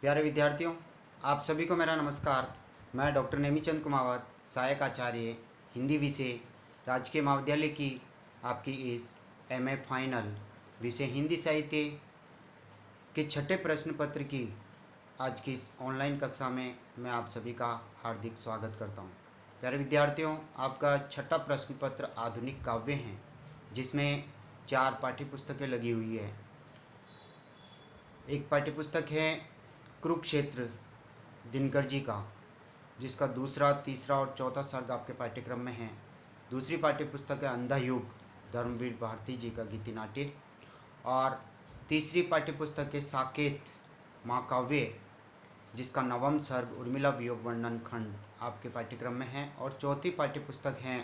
प्यारे विद्यार्थियों, आप सभी को मेरा नमस्कार। मैं डॉक्टर नेमीचंद कुमावत, सहायक आचार्य हिंदी विषय, राजकीय महाविद्यालय की आपकी इस एमए फाइनल विषय हिंदी साहित्य के छठे प्रश्न पत्र की आज की इस ऑनलाइन कक्षा में मैं आप सभी का हार्दिक स्वागत करता हूं। प्यारे विद्यार्थियों, आपका छठा प्रश्न पत्र आधुनिक काव्य हैं, जिसमें 4 पाठ्यपुस्तकें लगी हुई है। एक पाठ्यपुस्तक है कुरुक्षेत्र दिनकर जी का, जिसका दूसरा, तीसरा और चौथा सर्ग आपके पाठ्यक्रम में है। दूसरी पाठ्यपुस्तक है अंधा युग धर्मवीर भारती जी का गीति नाट्य। और तीसरी पाठ्यपुस्तक है साकेत महाकाव्य, जिसका नवम सर्ग उर्मिला वियोग वर्णन खंड आपके पाठ्यक्रम में है। और चौथी पाठ्यपुस्तक है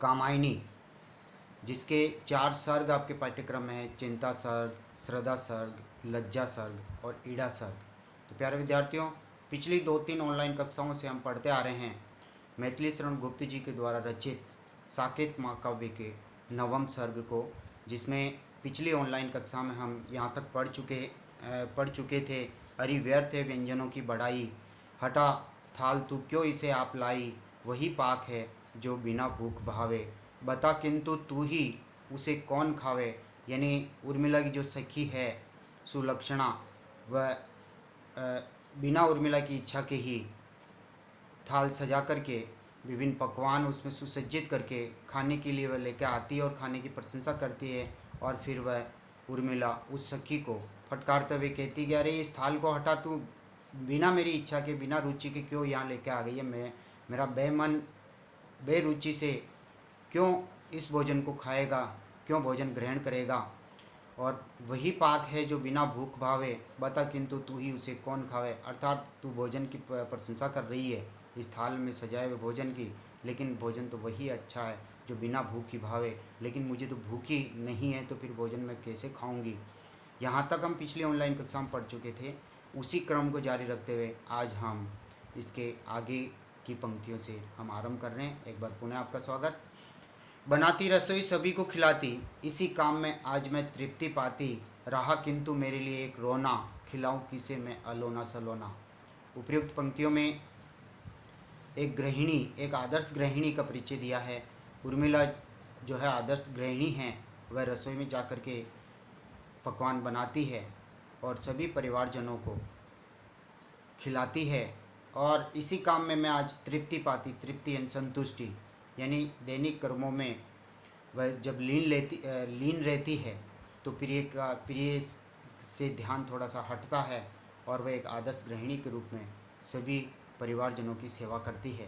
कामायनी, जिसके 4 सर्ग आपके पाठ्यक्रम में है, चिंता सर्ग, श्रद्धा सर्ग, लज्जा सर्ग और ईड़ा सर्ग। तो प्यारे विद्यार्थियों, पिछली 2-3 ऑनलाइन कक्षाओं से हम पढ़ते आ रहे हैं मैथिली शरण गुप्त जी के द्वारा रचित साकेत महाकाव्य के नवम सर्ग को, जिसमें पिछली ऑनलाइन कक्षा में हम यहाँ तक पढ़ चुके थे। अरि व्यर्थ है व्यंजनों की बढ़ाई, हटा थाल तू क्यों इसे आप लाई, वही पाक है जो बिना भूख भावे, बता किंतु तू ही उसे कौन खावे। यानी उर्मिला की जो सखी है सुलक्षणा, वह बिना उर्मिला की इच्छा के ही थाल सजा करके विभिन्न पकवान उसमें सुसज्जित करके खाने के लिए वह लेकर आती है और खाने की प्रशंसा करती है। और फिर वह उर्मिला उस सखी को फटकारते हुए कहती कि अरे इस थाल को हटा, तू बिना मेरी इच्छा के, बिना रुचि के क्यों यहाँ लेके आ गई है। मैं मेरा बेमन बेरुचि से क्यों इस भोजन को खाएगा, क्यों भोजन ग्रहण करेगा। और वही पाक है जो बिना भूख भावे, बता किंतु तू ही उसे कौन खावे। अर्थात तू भोजन की प्रशंसा कर रही है इस थाल में सजाए हुए भोजन की, लेकिन भोजन तो वही अच्छा है जो बिना भूख ही भावे। लेकिन मुझे तो भूख ही नहीं है, तो फिर भोजन मैं कैसे खाऊंगी। यहाँ तक हम पिछली ऑनलाइन कक्षा में पढ़ चुके थे। उसी क्रम को जारी रखते हुए आज हम इसके आगे की पंक्तियों से हम आरंभ कर रहे हैं। एक बार पुनः आपका स्वागत। बनाती रसोई सभी को खिलाती, इसी काम में आज मैं तृप्ति पाती, रहा किंतु मेरे लिए एक रोना, खिलाऊं किसे मैं अलोना सलोना। उपयुक्त पंक्तियों में एक गृहिणी, एक आदर्श गृहिणी का परिचय दिया है। उर्मिला जो है आदर्श गृहिणी हैं, वह रसोई में जाकर के पकवान बनाती है और सभी परिवारजनों को खिलाती है। और इसी काम में मैं आज तृप्ति पाती, तृप्ति यानी संतुष्टि, यानी दैनिक कर्मों में वह जब लीन रहती है तो प्रिय से ध्यान थोड़ा सा हटता है और वह एक आदर्श गृहिणी के रूप में सभी परिवारजनों की सेवा करती है।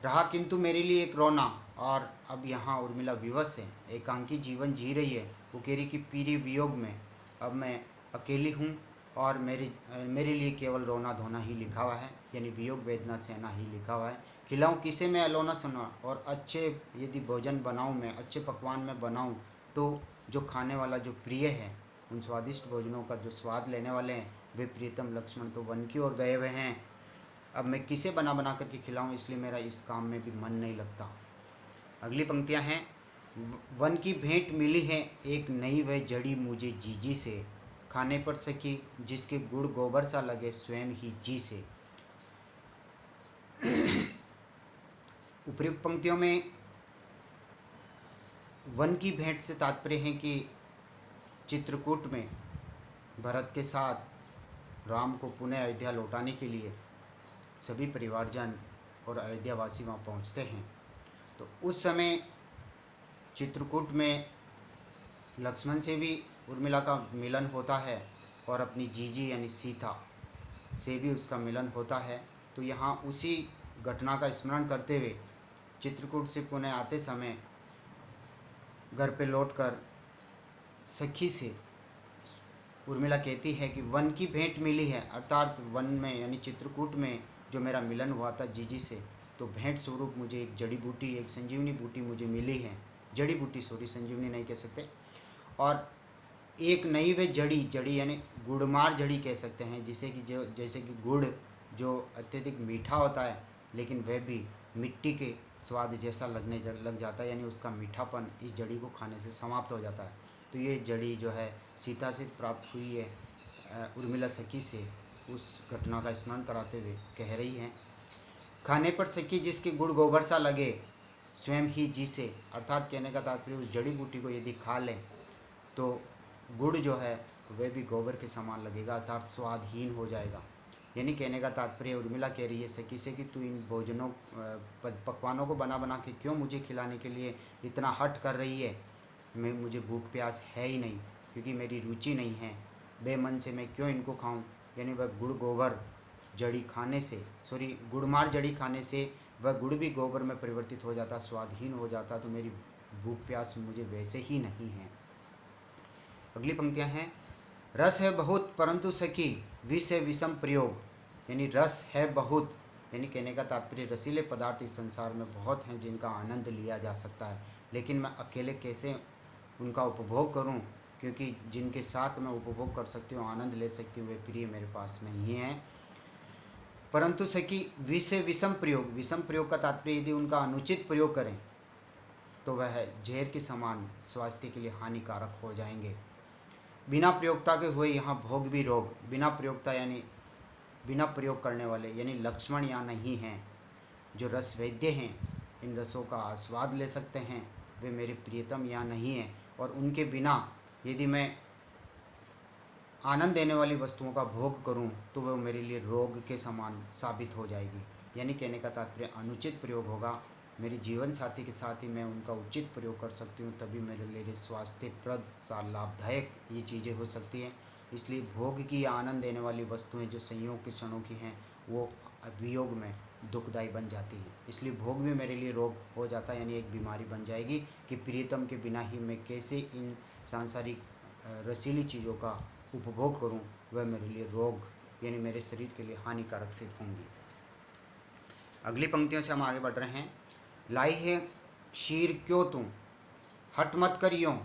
रहा किंतु मेरे लिए एक रोना, और अब यहाँ उर्मिला विवश है, एकांकी जीवन जी रही है। वो कह रही कि पीरी वियोग में अब मैं अकेली हूँ और मेरे लिए केवल रोना धोना ही लिखा हुआ है, यानी वियोग वेदना सहना ही लिखा हुआ है। खिलाऊं किसे मैं अलोना सुना, और अच्छे यदि भोजन बनाऊं, मैं अच्छे पकवान में बनाऊं, तो जो खाने वाला जो प्रिय है, उन स्वादिष्ट भोजनों का जो स्वाद लेने वाले हैं, वे प्रियतम लक्ष्मण तो वन की ओर गए हुए हैं। अब मैं किसे बना बना करके खिलाऊं, इसलिए मेरा इस काम में भी मन नहीं लगता। अगली पंक्तियां हैं। वन की भेंट मिली है एक नई वह जड़ी मुझे जीजी से, खाने पर सकी जिसके गुड़ गोबर सा लगे स्वयं ही जी से। उपयुक्त पंक्तियों में वन की भेंट से तात्पर्य है कि चित्रकूट में भरत के साथ राम को पुनः अयोध्या लौटाने के लिए सभी परिवारजन और अयोध्यावासी वहाँ पहुँचते हैं। तो उस समय चित्रकूट में लक्ष्मण से भी उर्मिला का मिलन होता है और अपनी जीजी यानी सीता से भी उसका मिलन होता है। तो यहाँ उसी घटना का स्मरण करते हुए चित्रकूट से पुणे आते समय घर पे लौटकर सखी से उर्मिला कहती है कि वन की भेंट मिली है, अर्थात वन में यानी चित्रकूट में जो मेरा मिलन हुआ था जीजी से, तो भेंट स्वरूप मुझे एक जड़ी बूटी, एक संजीवनी बूटी मुझे मिली है। जड़ी बूटी, सॉरी, संजीवनी नहीं कह सकते। और एक नई वे जड़ी यानी गुड़मार जड़ी कह सकते हैं, जैसे कि गुड़ जो अत्यधिक मीठा होता है, लेकिन वह भी मिट्टी के स्वाद जैसा लग जाता है, यानी उसका मीठापन इस जड़ी को खाने से समाप्त हो जाता है। तो ये जड़ी जो है सीता से प्राप्त हुई है, उर्मिला सखी से, उस घटना का स्मरण कराते हुए कह रही हैं, खाने पर सखी जिसकी गुड़ गोबर सा लगे स्वयं ही जी से, अर्थात कहने का तात्पर्य उस जड़ी बूटी को यदि खा लें तो गुड़ जो है वह भी गोबर के समान लगेगा, अर्थात स्वादहीन हो जाएगा। यानी कहने का तात्पर्य उर्मिला कह रही है सखी से कि तू इन भोजनों पकवानों को बना बना के क्यों मुझे खिलाने के लिए इतना हट कर रही है। मुझे भूख प्यास है ही नहीं, क्योंकि मेरी रुचि नहीं है, बेमन से मैं क्यों इनको खाऊं। यानी वह गुड़ गोबर जड़ी खाने से, गुड़मार जड़ी खाने से वह गुड़ भी गोबर में परिवर्तित हो जाता, स्वादहीन हो जाता, तो मेरी भूख प्यास मुझे वैसे ही नहीं है। अगली पंक्तियां हैं, रस है बहुत परंतु सखी विष है विषम प्रयोग। यानी रस है बहुत, यानी कहने का तात्पर्य रसीले पदार्थ इस संसार में बहुत हैं जिनका आनंद लिया जा सकता है, लेकिन मैं अकेले कैसे उनका उपभोग करूं, क्योंकि जिनके साथ मैं उपभोग कर सकती हूँ, आनंद ले सकती हूँ, वे प्रिय मेरे पास नहीं हैं। परंतु सखी विष है विषम प्रयोग, विषम प्रयोग का तात्पर्य यदि उनका अनुचित प्रयोग करें तो वह जहर के समान स्वास्थ्य के लिए हानिकारक हो जाएंगे। बिना प्रयोगता के हुए यहाँ भोग भी रोग। बिना प्रयोगता यानी बिना प्रयोग करने वाले, यानी लक्ष्मण यहाँ नहीं हैं। जो रस वैद्य हैं, इन रसों का आस्वाद ले सकते हैं, वे मेरे प्रियतम यहाँ नहीं हैं। और उनके बिना यदि मैं आनंद देने वाली वस्तुओं का भोग करूं तो वह मेरे लिए रोग के समान साबित हो जाएगी। यानी कहने का तात्पर्य अनुचित प्रयोग होगा। मेरे जीवन साथी के साथ ही मैं उनका उचित प्रयोग कर सकती हूँ, तभी मेरे लिए स्वास्थ्यप्रद लाभदायक ये चीज़ें हो सकती हैं। इसलिए भोग की या आनंद देने वाली वस्तुएं जो संयोग के क्षणों की हैं वो वियोग में दुखदायी बन जाती हैं। इसलिए भोग भी मेरे लिए रोग हो जाता है, यानी एक बीमारी बन जाएगी कि प्रियतम के बिना ही मैं कैसे इन सांसारिक रसीली चीज़ों का उपभोग करूं, वह मेरे लिए रोग यानी मेरे शरीर के लिए हानिकारक सिद्ध होंगी। अगली पंक्तियों से हम आगे बढ़ रहे हैं, लाई है शीर क्यों तू हट मत कर यूँ,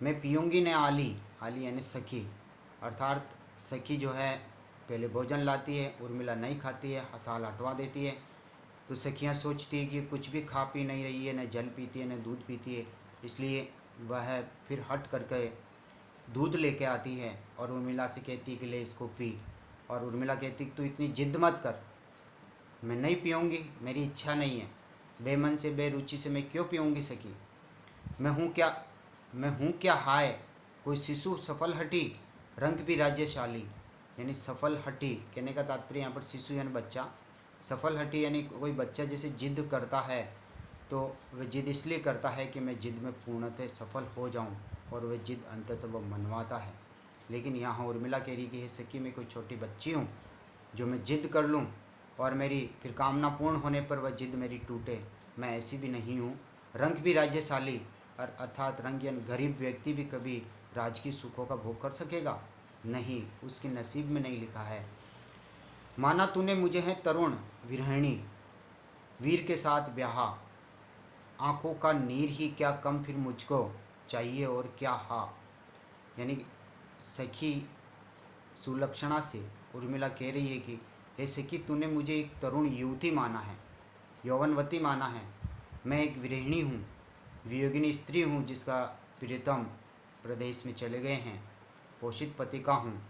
मैं पीऊँगी न आली। आली यानी सखी, अर्थात सखी जो है पहले भोजन लाती है, उर्मिला नहीं खाती है, हथाल हटवा देती है, तो सखियाँ सोचती है कि कुछ भी खा पी नहीं रही है, न जल पीती है न दूध पीती है, इसलिए वह फिर हट करके दूध लेके आती है और उर्मिला से कहती है कि ले इसको पी। और उर्मिला कहती है तू इतनी जिद मत कर, मैं नहीं पीऊँगी, मेरी इच्छा नहीं है, बेमन से बेरुचि से मैं क्यों पीऊँगी सखी। मैं हूँ क्या हाय कोई शिशु सफल हटी रंग भी राज्यशाली। यानी सफल हटी कहने का तात्पर्य यहाँ पर शिशु यानी बच्चा, सफल हटी यानी कोई बच्चा जैसे जिद करता है तो वह जिद इसलिए करता है कि मैं जिद में पूर्णतः सफल हो जाऊं, और वह जिद अंततः वह मनवाता है। लेकिन यहाँ उर्मिला कह रही कि हे सखी मैं कोई छोटी बच्ची हूँ जो मैं जिद कर लूँ और मेरी फिर कामना पूर्ण होने पर वह जिद मेरी टूटे, मैं ऐसी भी नहीं हूँ। रंग भी राज्यशाली, अर्थात रंग यानी गरीब व्यक्ति भी कभी राजकीय सुखों का भोग कर सकेगा, नहीं, उसके नसीब में नहीं लिखा है। माना तूने मुझे है तरुण विरहिणी वीर के साथ ब्याहा, आँखों का नीर ही क्या कम फिर मुझको चाहिए और क्या हा। यानी सखी सुलक्षणा से उर्मिला कह रही है कि हे सखी तूने मुझे एक तरुण युवती माना है, यौवनवती माना है, मैं एक विरहिणी हूँ, वियोगिनी स्त्री हूँ जिसका प्रियतम प्रदेश में चले गए हैं, पोषित पति का हूँ।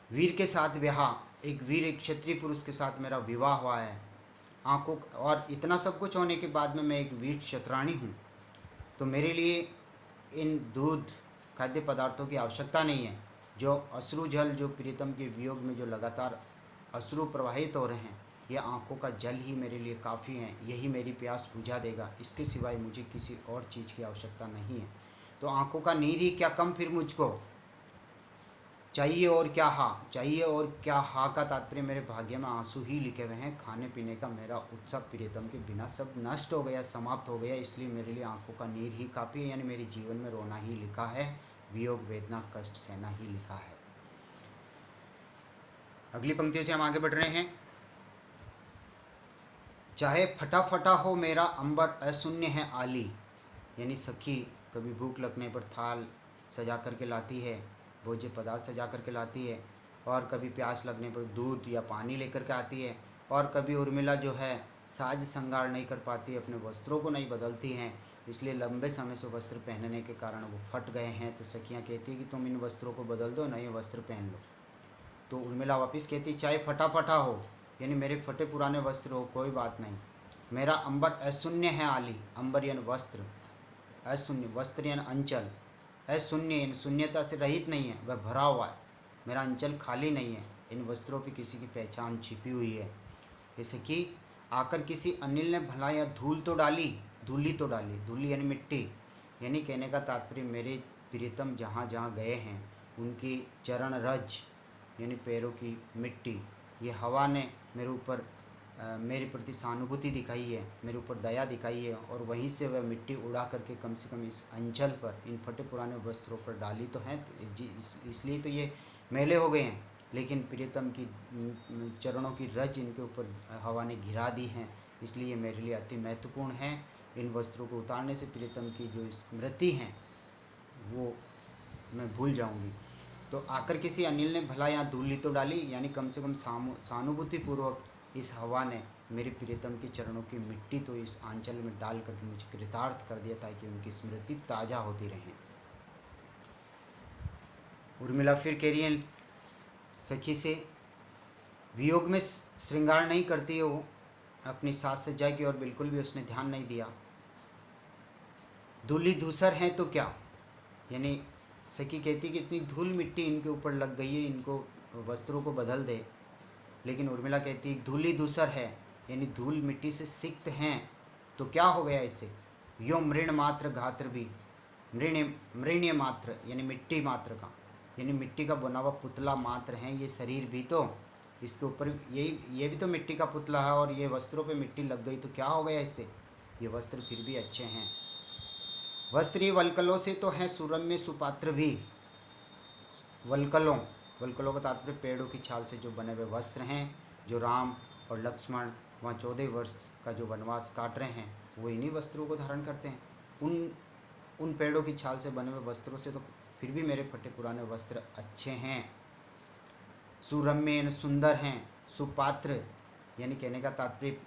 वीर के साथ ब्याह, एक वीर एक क्षत्रिय पुरुष के साथ मेरा विवाह हुआ है, आँखों और इतना सब कुछ होने के बाद में मैं एक वीर क्षत्राणी हूँ, तो मेरे लिए इन दूध खाद्य पदार्थों की आवश्यकता नहीं है। जो अश्रु जल जो प्रीतम के वियोग में जो लगातार अश्रु प्रवाहित हो रहे हैं, यह आँखों का जल ही मेरे लिए काफ़ी है, यही मेरी प्यास बुझा देगा, इसके सिवाय मुझे किसी और चीज़ की आवश्यकता नहीं है। तो आँखों का नीर ही क्या कम फिर मुझको चाहिए और क्या हा। चाहिए और क्या हा का तात्पर्य मेरे भाग्य में आंसू ही लिखे हुए हैं, खाने पीने का मेरा उत्सव प्रियतम के बिना सब नष्ट हो गया, समाप्त हो गया, इसलिए मेरे लिए आंखों का नीर ही काफ़ी है, यानी मेरे जीवन में रोना ही लिखा है, वियोग वेदना कष्ट सहना ही लिखा है। अगली पंक्तियों से हम आगे बढ़ रहे हैं, चाहे फटा फटा हो मेरा अंबर अशून्य है आली। यानी सखी कभी भूख लगने पर थाल सजा करके लाती है, भोज्य पदार्थ सजा करके लाती है, और कभी प्यास लगने पर दूध या पानी लेकर के आती है, और कभी उर्मिला जो है साज श्रृंगार नहीं कर पाती, अपने वस्त्रों को नहीं बदलती हैं, इसलिए लंबे समय से वस्त्र पहनने के कारण वो फट गए हैं, तो सखियाँ कहती है कि तुम इन वस्त्रों को बदल दो, नए वस्त्र पहन लो। तो उर्मिला वापस कहती चाहे फटा फटा हो, यानी मेरे फटे पुराने वस्त्र हो, कोई बात नहीं, मेरा अंबर अशून्य है आली। अंबर यानी वस्त्र, अशून्य वस्त्र यानी अंचल, अशून्य यानी शून्यता से रहित नहीं है, वह भरा हुआ है। मेरा अंचल खाली नहीं है, इन वस्त्रों पे किसी की पहचान छिपी हुई है। जैसे कि आकर किसी अनिल ने भला या धूल तो डाली, धूली तो डाली, धूली यानी मिट्टी, यानी कहने का तात्पर्य मेरे प्रियतम जहाँ जहाँ गए हैं उनकी चरण रज यानी पैरों की मिट्टी, ये हवा ने मेरे ऊपर मेरे प्रति सहानुभूति दिखाई है, मेरे ऊपर दया दिखाई है, और वहीं से वह मिट्टी उड़ा करके कम से कम इस अंचल पर, इन फटे पुराने वस्त्रों पर डाली तो हैं, इसलिए तो ये मैले हो गए हैं, लेकिन प्रियतम की चरणों की रज इनके ऊपर हवा ने घिरा दी हैं, इसलिए मेरे लिए अति महत्वपूर्ण है। इन वस्त्रों को उतारने से प्रियतम की जो स्मृति हैं वो मैं भूल जाऊंगी। तो आकर किसी अनिल ने भला यहाँ धूल ली तो डाली, यानी कम से कम सहानुभूतिपूर्वक इस हवा ने मेरे प्रियतम के चरणों की मिट्टी तो इस आंचल में डाल करके मुझे कृतार्थ कर दिया, ताकि उनकी स्मृति ताज़ा होती रहे। उर्मिला फिर कह रही है सखी से, वियोग में श्रृंगार नहीं करती है वो, अपनी सास सज्जा की ओर बिल्कुल भी उसने ध्यान नहीं दिया। धूली धूसर हैं तो क्या, यानी सखी कहती कि इतनी धूल मिट्टी इनके ऊपर लग गई है, इनको वस्त्रों को बदल दे। लेकिन उर्मिला कहती धूली धूसर है, यानी धूल मिट्टी से सिक्त हैं तो क्या हो गया इससे। यो मृण मात्र घात्र भी, मृण्य मात्र यानी मिट्टी मात्र का, यानी मिट्टी का बना हुआ पुतला मात्र है ये शरीर भी, तो इसके ऊपर ये भी तो मिट्टी का पुतला है, और ये वस्त्रों पे मिट्टी लग गई तो क्या हो गया इससे, ये वस्त्र फिर भी अच्छे हैं। वस्त्री वल्कलों से तो हैं सुरम्य सुपात्र भी, वल्कलों, वल्कलों का तात्पर्य पेड़ों की छाल से जो बने हुए वस्त्र हैं, जो राम और लक्ष्मण वहाँ 14 वर्ष का जो वनवास काट रहे हैं वो इन्हीं वस्त्रों को धारण करते हैं। उन पेड़ों की छाल से बने हुए वस्त्रों से तो फिर भी मेरे फटे पुराने वस्त्र अच्छे हैं। सुरम्य यानी सुंदर हैं, सुपात्र यानी कहने का तात्पर्य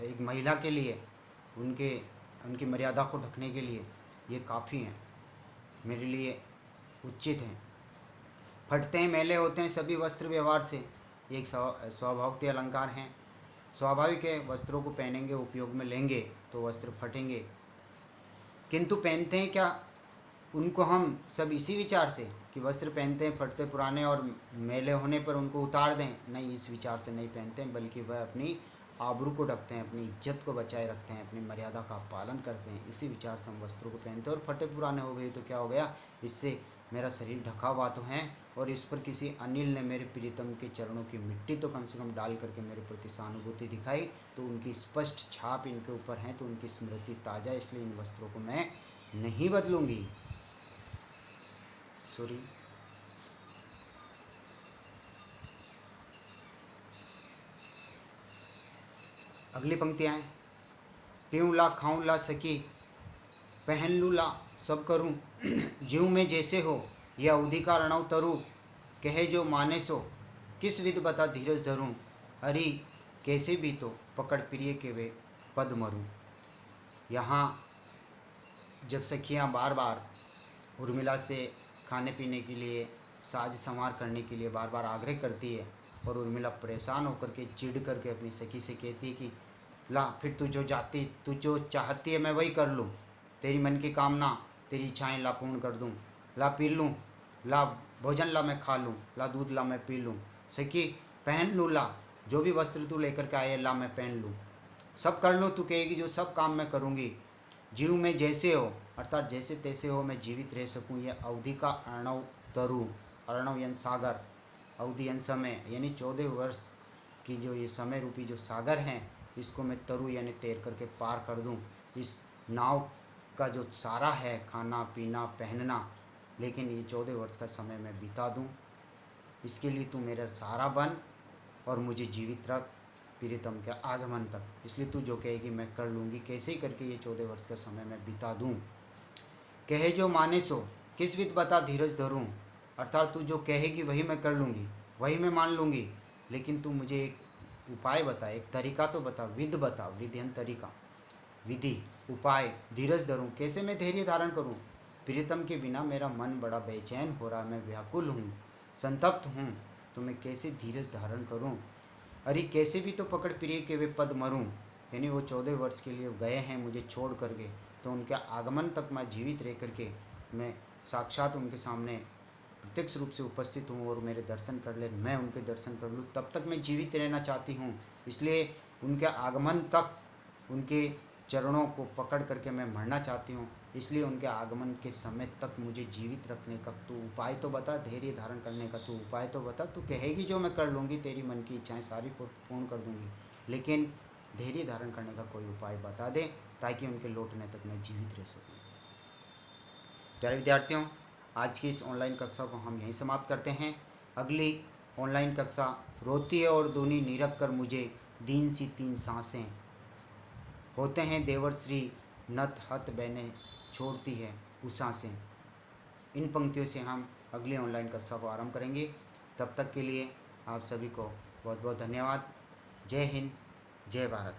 एक महिला के लिए उनकी मर्यादा को ढकने के लिए ये काफ़ी हैं, मेरे लिए उचित हैं। फटते हैं मैले होते हैं सभी वस्त्र व्यवहार से, ये एक स्वाभाविक अलंकार हैं। स्वाभाविक है, वस्त्रों को पहनेंगे उपयोग में लेंगे तो वस्त्र फटेंगे, किंतु पहनते हैं क्या उनको हम सब इसी विचार से कि वस्त्र पहनते हैं फटते पुराने और मैले होने पर उनको उतार दें, नहीं, इस विचार से नहीं पहनते हैं, बल्कि वह अपनी आबरू को ढकते हैं, अपनी इज्जत को बचाए रखते हैं, अपनी मर्यादा का पालन करते हैं, इसी विचार से हम वस्त्रों को पहनते हैं। और फटे पुराने हो गए तो क्या हो गया, इससे मेरा शरीर ढका हुआ तो है, और इस पर किसी अनिल ने मेरे प्रीतम के चरणों की मिट्टी तो कम से कम डाल करके मेरे प्रति सहानुभूति दिखाई, तो उनकी स्पष्ट छाप इनके ऊपर है, तो उनकी स्मृति ताज़ा, इसलिए इन वस्त्रों को मैं नहीं बदलूंगी। सॉरी, अगली पंक्तियाँ हैं, पीऊँ ला खाऊँ ला सकी, पहन लूँ ला सब करूँ, जीव में जैसे हो यह अवधि का रणव तरू, कहे जो माने सो किस विध बता धीरज धरूँ, हरि कैसे भी तो पकड़ प्रिय के वे पद मरूँ। यहाँ जब सखियाँ बार बार उर्मिला से खाने पीने के लिए, साज संवार करने के लिए बार बार आग्रह करती है, और उर्मिला परेशान होकर के चिढ़ करके अपनी सखी से कहती है कि ला फिर तू जो चाहती है मैं वही कर लूँ, तेरी मन की कामना तेरी इच्छाएं ला पूर्ण कर दूँ, ला पी लूँ, ला भोजन ला मैं खा लूँ, ला दूध ला मैं पी लूँ, सखी पहन लूँ, ला जो भी वस्त्र तू लेकर के आए ला मैं पहन लूँ, सब कर लूँ, तू कहेगी जो सब काम मैं करूँगी। जीव में जैसे हो, अर्थात जैसे तैसे हो मैं जीवित रह सकूँ, यह अवधि का अर्णव तरु, अर्णव यानी सागर, अवधि यानी समय, यानी 14 वर्ष की जो ये समय रूपी जो सागर हैं, इसको मैं तरु यानी तैर करके पार कर दूं। इस नाव का जो सारा है खाना पीना पहनना, लेकिन ये 14 वर्ष का समय मैं बिता दूं, इसके लिए तू मेरा सहारा बन और मुझे जीवित रख प्रीतम के आगमन तक, इसलिए तू जो कहेगी मैं कर लूँगी, कैसे ही करके ये 14 वर्ष का समय मैं बिता दूँ। कहे जो माने सो किस विध बता धीरज धरूँ, अर्थात तू जो कहेगी वही मैं कर लूँगी, वही मैं मान लूँगी, लेकिन तू मुझे एक उपाय बता, एक तरीका तो बता, विध बता, विध्यन तरीका, विधि उपाय, धीरज धरूँ, कैसे मैं धैर्य धारण करूँ। प्रीतम के बिना मेरा मन बड़ा बेचैन हो रहा है, मैं व्याकुल हूँ, संतप्त हूँ तो मैं कैसे धीरज धारण करूँ। अरे कैसे भी तो पकड़ प्रिय के वे पद मरूँ। यानी वो 14 वर्ष के लिए गए हैं मुझे छोड़ करके, तो उनके आगमन तक मैं जीवित रह करके मैं साक्षात उनके सामने प्रत्यक्ष रूप से उपस्थित हूँ और मेरे दर्शन कर ले, मैं उनके दर्शन कर लूँ, तब तक मैं जीवित रहना चाहती हूँ। इसलिए उनके आगमन तक उनके चरणों को पकड़ करके मैं मरना चाहती हूँ। इसलिए उनके आगमन के समय तक मुझे जीवित रखने का तू उपाय तो बता, धैर्य धारण करने का तू उपाय तो बता। तू कहेगी जो मैं कर लूँगी, तेरी मन की इच्छाएं सारी पूर्ण कर दूँगी, लेकिन धैर्य धारण करने का कोई उपाय बता दे ताकि उनके लौटने तक मैं जीवित रह सकूँ। प्यारे विद्यार्थियों, आज की इस ऑनलाइन कक्षा को हम यहीं समाप्त करते हैं। अगली ऑनलाइन कक्षा रोती है और दूनी नीरख कर मुझे दीन सी 3 सांसें, होते हैं देवर श्री नत हत बहने छोड़ती है उषा से। इन पंक्तियों से हम अगली ऑनलाइन कक्षा को आरंभ करेंगे। तब तक के लिए आप सभी को बहुत बहुत धन्यवाद। जय हिंद, जय भारत।